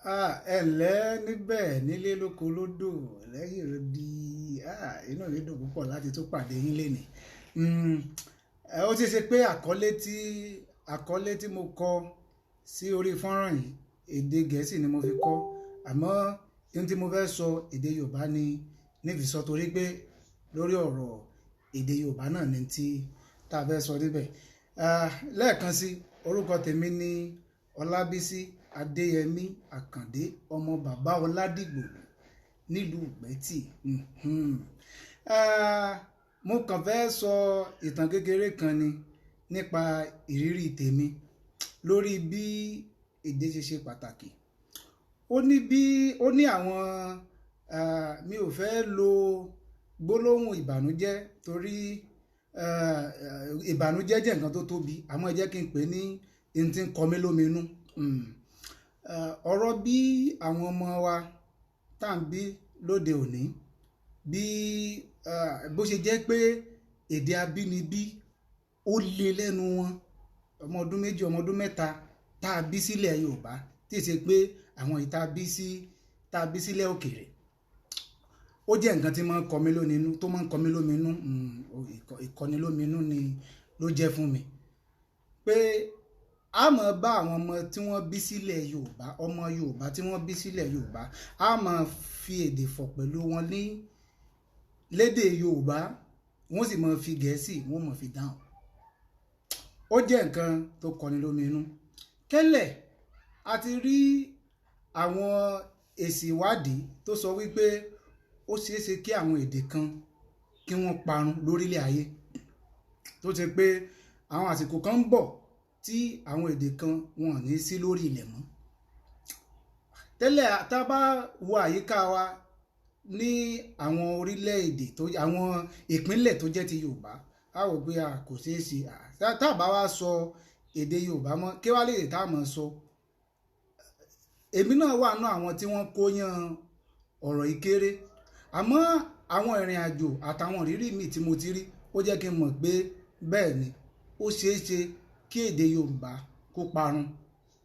Ẹ ǹlẹ́ níbẹ̀ nílé lóko lódò lẹ́yìn odi. Inú mi dùn púpọ̀ láti tún pàdé yín lénìí. Ó ṣeé ṣe pé àkọlé tí mo kọ sí orí fọ́nrán yìí èdè Gẹ̀ẹ́sì ni mo fi kọ, àmọ́ ohun tí mo fẹ́ sọ èdè Yorùbá ni nífi sọ torí pé lórí ọ̀rọ̀ èdè Yorùbá náà ni tá a fẹ́ sọ níbẹ̀. Lẹ́ẹ̀kan sí, orúkọ tèmi ni Ọlábísí Adéyẹmí Àkàndé, ọmọ bàbá Ọládìgbò nílùú Ìgbẹ́tì. Mo kàn fẹ́ sọ ìtàn kékeré kan ni nípa ìrírí tèmi lórí bí èdè ṣe pàtàkì. Ó ní àwọn mi ò fẹ́ lo gbólóhùn ìbànújẹ́ torí ìbànújẹ́ jẹ́ nǹkan tó tóbi, àmọ́ ẹ jẹ́ kí n pè ní ohun tí ń kọ mí lóminú. Ọ̀rọ̀ bí àwọn ọmọ wa tá ń bí lóde òní bí bó ṣe jẹ́ pé èdè abínibí ó le lẹ́nu wọn, ọmọ ọdún méjì ọmọ ọdún mẹ́ta tá a bí sílẹ̀ Yorùbá tí ì ṣe pé àwọn tá a bí sílẹ̀ òkèèrè. Ó jẹ́ nǹkan tí máa ń kọ mí lóminú, tó máa ń kọ mí lóminú, ìkọnilóminú ni ló jẹ́ fún mi pé a máa bá àwọn ọmọ tí wọ́n bí sílẹ̀ Yorùbá, ọmọ Yorùbá tí wọ́n bí sílẹ̀ Yorùbá, a máa fi èdè fọ̀ pẹ̀lú wọn ní lédè Yorùbá, wọ́n sì máa fi Gẹ̀ẹ́sì wọ́n máa fi dáhùn. Ó jẹ́ nǹkan tó kọni lóminú. Kẹ́lẹ̀ a ti rí àwọn èsì ìwádìí tó sọ wípé ó ṣeé ṣe kí àwọn èdè kan kí wọ́n parun lórílẹ̀ ayé, tó ṣe pé àwọn àsìkò kan ń bọ̀ tí àwọn èdè kan wọn ò ní sí lórí ilẹ̀ mọ́. Tẹ́lẹ̀ tá a bá wo àyíká wa ní àwọn orílẹ̀-èdè àwọn ìpínlẹ̀ tó jẹ́ ti Yorùbá, a wò pé kò ṣeé ṣe. Tá a bá wá sọ èdè Yorùbá mọ́, kí wá lè tá a mọ̀ sọ. Èmi náà wà nínú àwọn tí wọ́n kó yan ọ̀rọ̀ ìkéré, àmọ́ àwọn ìrìn àjò àtàwọn ìrírí mi tí mo ti rí ó jẹ́ kí n mọ̀ pé bẹ́ẹ̀ ni ó ṣeé ṣe kí èdè Yorùbá kó parun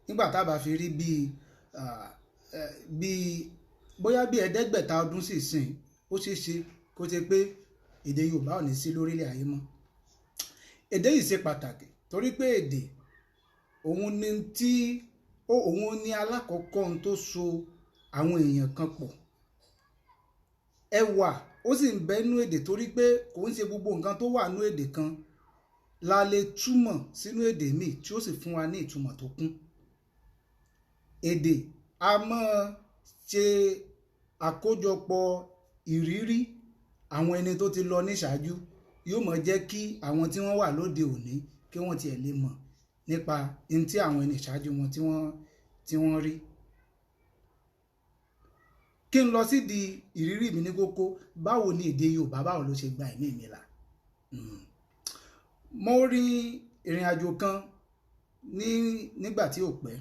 nígbà tá a bá fi rí bóyá bí ẹ̀ẹ́dẹ́gbẹ̀ta ọdún sì sìn. Ó ṣeé ṣe kó ṣe pé èdè Yorùbá ò ní sí lórílẹ̀ ayé mọ́. Èdè yìí ṣe pàtàkì torí pé èdè òun ni alákọ̀ọ́kọ́ ohun tó so àwọn èèyàn kan pọ̀. Ẹwà ó sì ń bẹ nínú èdè torí pé kò ń ṣe gbogbo nǹkan tó wà nínú èdè kan la lè túmọ̀ sínú èdè míì tí ó sì fún wa ní ìtumọ̀ tó kún. Èdè a máa ṣe àkójọpọ̀ ìrírí àwọn ẹni tó ti lọ níṣáájú, yóò máa jẹ́ kí àwọn tí wọ́n wà lóde òní kí wọ́n tiẹ̀ lè mọ̀ nípa ohun tí àwọn ẹni ìṣáájú wọn tí wọ́n rí. Kí n lọ sídìí ìrírí mi ní kókó, báwo ni èdè Yorùbá báwo ló ṣe gba ẹ̀mí mi là. Mo rin ìrìn àjò kan nígbà tí ò pẹ́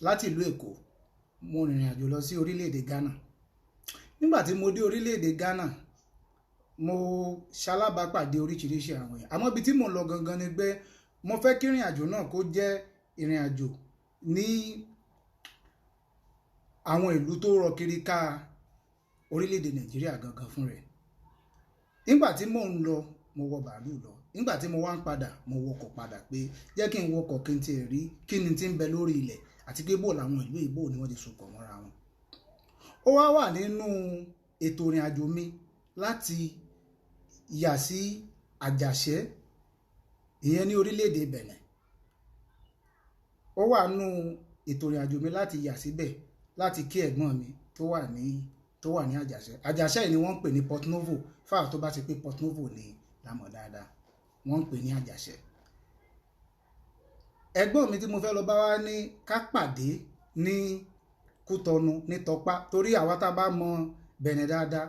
láti ìlú Èkó. Mo rìnrìn àjò lọ sí orílẹ̀-èdè Ghana. Nígbà tí mo dé orílẹ̀-èdè Ghana, mo ṣalábàápàdé oríṣiríṣi àwọn èèyàn, àmọ́ ibi tí mo lọ gangan ni pé mo fẹ́ kí ìrìn àjò náà kó jẹ́ ìrìn àjò ní àwọn ìlú tó rọ kiri ká orílẹ̀-èdè Nàìjíríà gangan fún rẹ̀. Nígbà tí mò ń lọ, mo wọ bàálù lọ. Nígbà tí mo wá ń padà, mo wọkọ̀ padà pé jẹ́ kí n wọkọ̀ kí n ti rí kí ni tí ń bẹ lórí ilẹ̀ àti pé bó làwọn ìlú ìbò ni wọ́n ti sopọ̀ mọ́ra wọn. Ó wá wà nínú ètò ìrìn àjò mi láti yà sí Àjàṣẹ́, ìyẹn ní orílẹ̀-èdè Benin. Ó wà nínú ètò ìrìn àjò mi láti yà síbẹ̀ láti kí ẹ̀gbọ́n mi tó wà ní Àjàṣẹ́. Àjàṣẹ́ yìí ni wọ́n ń pè ní Port Novo, fáwọn tó bá ti pé Port Novo ni lámọ̀ dáadáa, wọ́n ń pè ní Àjàṣẹ́. Ẹ̀gbọ́n mi tí mo fẹ́ lọ bá wá ní ká pàdé ní Kútọnu ní Tọpá, torí àwa tá a bá mọ Benin dáadáa,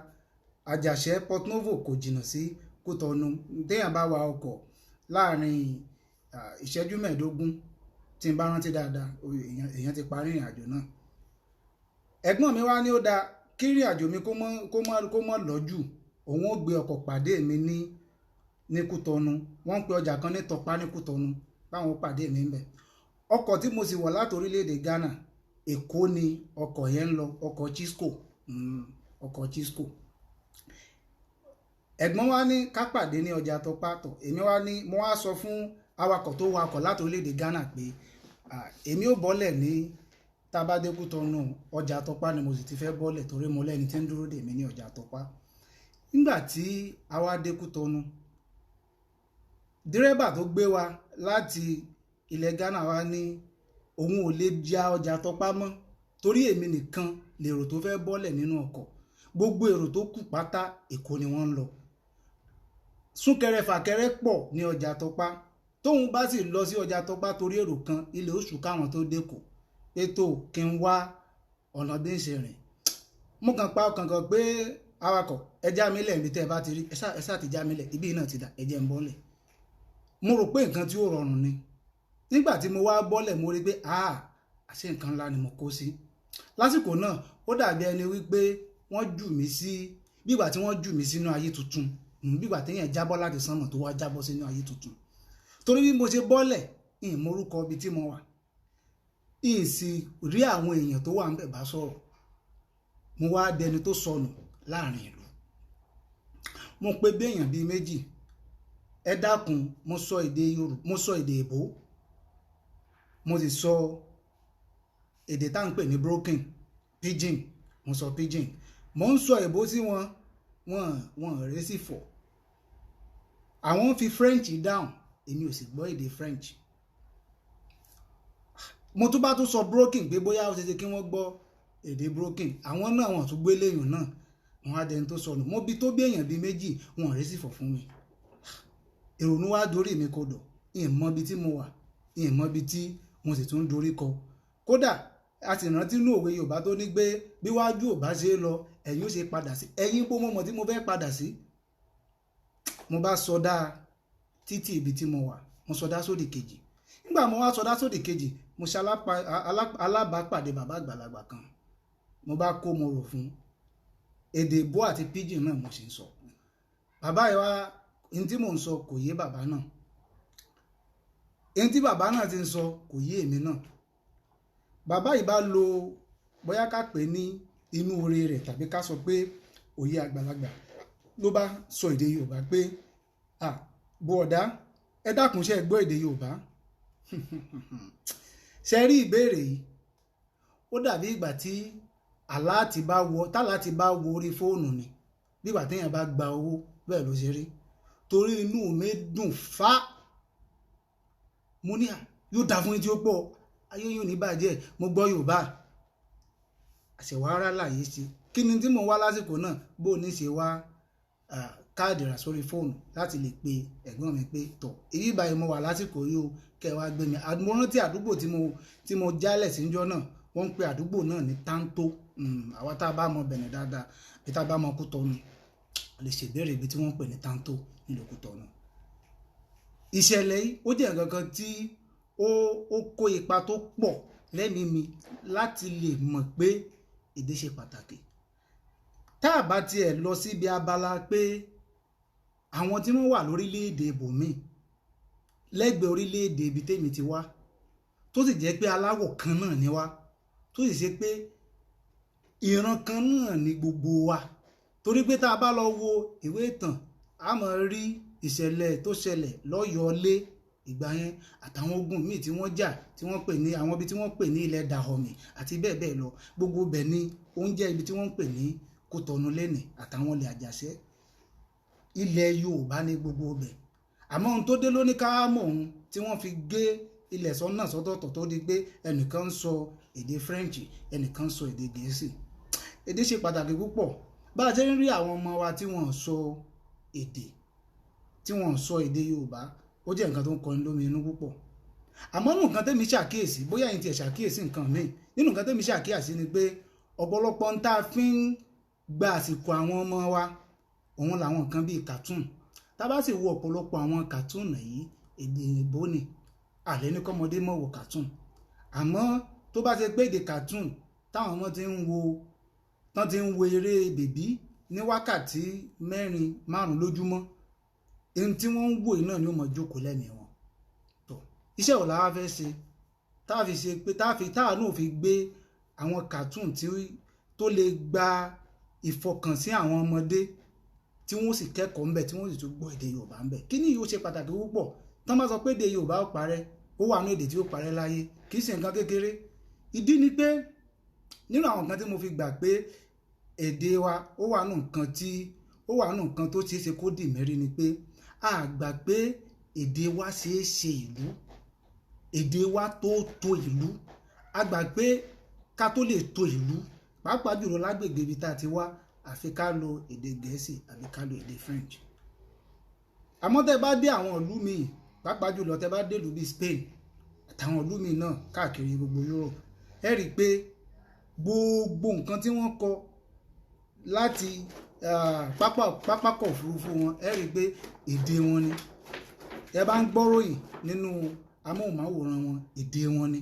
Àjàṣẹ́ Port Novo kò jìnnà sí Kútọnu. Téèyàn bá wa ọkọ̀ láàrin ìṣẹ́jú mẹ́ẹ̀ẹ́dógún tí n bá rántí dáadáa, èèyàn ti parí ìrìn àjò náà. Ẹ̀gbọ́n mi wá ní ó dáa kí ìrìn àjò mi kó mọ́ lọ́jù, òun ó gbé ọkọ̀ pàdé mi ní Kútọnu. Wọ́n ń pe ọjà kan ní Tọpá ní Kútọnu, báwọn pàdé mi ń bẹ̀. Ọkọ̀ tí mo sì wọ̀ láti orílẹ̀-èdè Ghana Èkó ni ọkọ̀ yẹn ń lọ, ọkọ̀ Chisco, ọkọ̀ Chisco. Ẹ̀gbọ́n wa ní ká pàdé ní ọjà Tọ́pá tọ̀, èmi wá ní mo wá sọ fún awakọ̀ tó wakọ̀ láti orílẹ̀-èdè Ghana pé èmi ò bọ́lẹ̀ ní tábádé Kútọ̀nù, ọjà Tọ́pá ni mo sì ti fẹ́ bọ́lẹ̀ torí mo lẹ́ni tí ń dúró dè mí ní ọjà Tọ́pá. Nígbà tí a wá dé Kútọ̀nù, dírẹ́bà tó gbé wa láti ilẹ̀ Ghana wá ní òun ò lè ja ọjà Tọ́pá mọ́ torí èmi nìkan lèrò tó fẹ́ bọ́lẹ̀ nínú ọkọ̀, gbogbo èrò tó kù pátá Èkó ni wọ́n ń lọ. Súnkẹrẹ fàkẹrẹ pọ̀ ní ọjà Tọ́pá, tóun bá sì lọ sí ọjà Tọ́pá torí èrò kan ilẹ̀ oṣù káwọn tó dẹ́kọ̀ ètò kí n wá ọ̀nà bí ń ṣe rìn. Mo kàn pa ọkàn kan pé awakọ̀ ẹ já mi lẹ̀ níbi tẹ́ ẹ bá ti rí ẹ ṣáà ti já mi lẹ̀ ibi náà ti dà ẹ jẹ́ ń bọ́lẹ̀. Mo rò pé nǹkan tí ó rọrùn ni. Nígbà tí mo wá bọ́lẹ̀ mo rí pé àṣé nǹkan ńlá ni mo kó sí. Lásìkò náà ó dàbí ẹni wípé wọ́n jù mí sí bígbà tí wọ́n jù mí sínú ayé tuntun, bígbà téèyàn jábọ́ láti sánmọ̀ tó wá jábọ́ sínú ayé tuntun. Torí bí mo ṣe bọ́lẹ̀ ìmọ̀rúkọ ibi tí mo wà, ìsì rí àwọn èèyàn tó wà ń bẹ̀ bá sọ̀rọ̀, mo wá dẹni tó sọnù láàrin ìlú. Mo pe bí èèyàn bíi méjì, ẹ dákun mo sọ èdè Yorùbá, mo sọ èdè Èbó, mo sì sọ èdè tá à ń pè ní broken pidgin, mo sọ pidgin, mo ń sọ Èbó sí wọn rẹ̀ sì fọ̀. Àwọn fi French dáhùn, èmi ò sì gbọ́ èdè French. Mo tún bá tún sọ broken pé bóyá ó ṣe ṣe kí wọ́n gbọ́ èdè broken, àwọn náà wọ́n tún gbé léyìn náà, wọ́n á dẹni tó sọnù. Mo bi tó bí èèyàn bíi méjì, wọn rẹ̀ sì fọ̀ fún mi. Ìrònú wá dorí mi kodò, ìmọ̀ ibi tí mo wà, ìmọ̀ ibi tí mo sì tún dorí kọ. Kódà a sì rántí inú òwe Yorùbá tó ní pé bí wájú ò bá ṣe é lọ ẹ̀yìn ó ṣe padà sí, ẹ̀yìn bó mọ̀ tí mo fẹ́ padà sí. Mo bá sọdá títí ibi tí mo wà, mo sọdá sódì kejì. Nígbà mo wá sọdá sódì kejì, mo ṣe alábàápàdé bàbá àgbàlagbà kan, mo bá kó mo rò fún èdè Èbó àti pidgin náà mo sì ń sọ. Bàbá yìí wá ní tí mò ń sọ kò yé bàbá náà, ní tí bàbá náà ti ń sọ kò yé èmi náà. Bàbá yìí bá lo bóyá ká pè ní inú oore rẹ̀ tàbí ká sọ pé òye àgbàlagbà, ló bá sọ èdè Yorùbá pé bọ̀ọ̀dá ẹ dákun ṣé ẹ gbọ́ èdè Yorùbá. Ṣe rí ìbéèrè yìí ó dàbí ìgbà tí àlá ti bá wọ orí fóònù ni, bí ìgbà téèyàn bá gba owó bẹ́ẹ̀ ló ṣe rí. Torí inú mi dùn fá, mo ní yóò dá fún yín tí ó pọ̀, ayé yóò ní bàjẹ́, mo gbọ́ Yorùbá. Àṣẹwà ara láàyè ṣe kí ni tí mo wá lásìkò náà, bó ní ṣe wá káàdì rà sórí fóònù láti lè pe ẹ̀gbọ́n mi pé tọ̀ èyí báyìí mo wà lásìkò yìí o kẹ́ wá gbé mi. Mo rántí àdúgbò tí mo jálẹ̀ síjọ́ náà, wọ́n ń pe àdúgbò náà ní Tanto. Àwa tá a bá mọ Bẹ̀nẹ̀ dáadáa bí tá a bá mọ Kútọ̀nù lè ṣèbéèrè ibi tí wọ́n ń pè ní Tanto nílùú Kútọ̀nù. Ìṣẹ̀lẹ̀ yìí ó jẹ́ nǹkan kan tí ó kó ipa tó pọ̀ lẹ́mìí mi láti lè mọ̀ pé èdè ṣe pàtàkì. Tá a bá tiẹ̀ lọ síbi abala pé àwọn tí wọ́n wà lórílẹ̀‐èdè ibòmíì lẹ́gbẹ̀ẹ́ orílẹ̀‐èdè ibi tèmi ti wá, tó sì jẹ́ pé aláwọ̀ kan náà ni wá, tó sì ṣe pé ìran kan náà ni gbogbo wa. Torí pé tá a bá lọ wo ìwé ìtàn, a máa rí ìṣẹ̀lẹ̀ tó ṣẹlẹ̀ lọ́yọ̀ọ́lé ìgbà yẹn àtàwọn ogun míì tí wọ́n jà tí wọ́n pè ní àwọn ibi tí wọ́n pè ní ilẹ̀ Dahomey àti bẹ́ẹ̀ bẹ́ẹ̀ lọ. Gbogbo bẹ̀ ni oúnjẹ ibi tí wọ́n pè ní Kútọ̀nù lẹ́nì àtàwọn ilẹ̀ Àjàṣẹ́. Ilẹ̀ Yorùbá ní gbogbo bẹ̀. Àmọ́ ohun tó dé lóní ká mọ̀ ohun tí wọ́n fi gé ilẹ̀ sọ́nà sọ́tọ̀ọ̀tọ̀ tó di pé ẹnìkan ń sọ èdè French, ẹnìkan ń sọ èdè Gẹ̀ẹ́sì. Èdè ṣe pàtàkì púpọ̀. Bá a ṣe ń rí àwọn ọmọ wa tí wọ́n sọ èdè Yorùbá, ó jẹ́ nǹkan tó ń kọni lómi inú púpọ̀. Àmọ́ nǹkan tẹ́mi ṣàkíyèsí, bóyá ẹ̀yin tiẹ̀ ṣàkíyèsí nǹkan míì, nínú nǹkan tẹ́mi ṣàkíyèsí ni pé ọ̀pọ̀lọpọ̀ ń tá a fi ń gba àsìkò àwọn ọmọ wa, òun làwọn nǹkan bíi cartoon. Tá bá sì wo ọ̀pọ̀lọpọ̀ àwọn cartoon yìí, èdè Ìgbò ni, àlẹ́ ní kọ́mọdé mọ̀ wo cartoon. Àmọ́ tó bá ṣe pé èdè cartoon táwọn ọmọ ti ń wo eré bèbí ní wákàtí 4-5 lójúmọ́, ohun tí wọ́n ń wò náà ni ó mọ̀ jókòó lẹ́mìí wọn. Iṣẹ́ wo la wá fẹ́ ṣe táà náà fi gbé àwọn cartoon tó lè gba ìfọkànsí àwọn ọmọdé tí wọ́n sì kẹ́kọ̀ọ́ ńbẹ̀ tí wọ́n sì tún gbọ́ èdè Yorùbá ńbẹ̀. Kí ni yóò ṣe pàtàkì púpọ̀ tán bá sọ pé èdè Yorùbá ó parẹ́, ó wà ní èdè tí ó parẹ́ láyé, kì í ṣe nǹkan kékeré. Ìdí ni pé nínú àwọn nǹkan tí mo fi gbà pé èdè wa ó wà nù nǹkan tó ṣeé ṣe kó dì mẹ́rí ni pé a gbà pé èdè wa ṣeé ṣe ìlú, èdè wa tó ìlú. A gbà pé ká tó lè to ìlú, pàápàá jùlọ lágbègbè ibi tá a ti wá, àfi ká lo èdè Gẹ̀ẹ́sì àbí ká lo èdè French. Àmọ́ tẹ́ bá dé àwọn ìlú míì, pàápàá jùlọ tẹ́ bá dé ìlú bíi Spain àtàwọn ìlú míì náà káàkiri gbogbo Europe, ẹ rí i pé gbogbo nǹkan tí wọ́n kọ láti pápákọ̀ òfurufú wọn, ẹ rí i pé èdè wọn ni. Ẹ bá ń gbọ́ròyìn nínú amóhùnmáwòrán wọn, èdè wọn ni.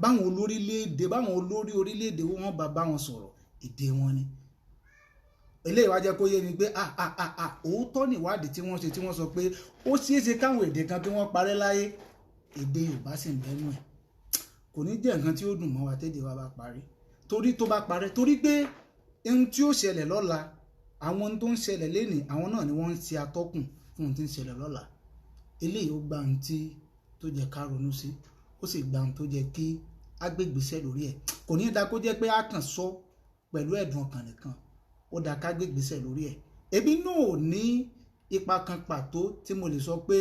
Báwọn olórí orílẹ̀-èdè wọn bá wọn sọ̀rọ̀, èdè wọn ni. Eléyìí wá jẹ́ kó yé ni pé òótọ́ níwádìí tí wọ́n ṣe tí wọ́n sọ pé ó ṣeéṣe káwọn èdè kan kí wọ́n parẹ́ láyé, èdè Yorùbá sì ń bẹ́nu ẹ̀. Kò ní jẹ́ nǹkan tí ó dùn mọ́ wa tédè wa bá parí, torí tó bá parẹ́, torí pé ohun tí ó ṣẹlẹ̀ lọ́la, àwọn ohun tó ń ṣẹlẹ̀ lénìí, àwọn náà ni wọ́n ń ṣe atọ́kùn fún ohun tí ń ṣẹlẹ̀ lọ́la. Eléyìí ó gba ohun tí tó jẹ́ ká ronú sí, ó sì gba ohun tó jẹ́ kí á gbé ìgbésẹ̀ lórí ẹ̀. Kò ní dá kó jẹ́ pé á kàn sọ pẹ̀lú ẹ̀dùn ọkàn nìkan, ó dá ká gbé ìgbésẹ̀ lórí ẹ̀. Èmi náà ò ní ipa kan pàtó tí mo lè sọ pé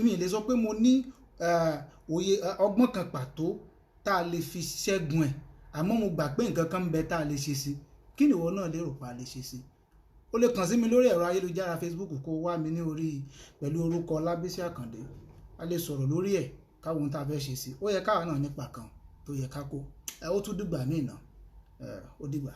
mi lè sọ pé mo ní òye ọgbọ́n kan pàtó tá a lè fi ṣẹ́gun ẹ̀, àmọ́ mo gbà pé nǹkan kan ń bẹ tá a lè ṣe sí. Kí ni ìwọ náà lérò pa lè ṣe sí? O lè kàn sí mi lórí ẹ̀rọ ayélujára Facebook kó wá mi ní orí pẹ̀lú orúkọ Ọlábísí Àkàndé. A lè sọ̀rọ̀ lórí ẹ̀ káwọn ohun tá a fẹ́ ṣe sí. Ó yẹ káwa náà nípa kan tó yẹ ká kó. Ó tún dìgbà míì náà, ó dìgbà.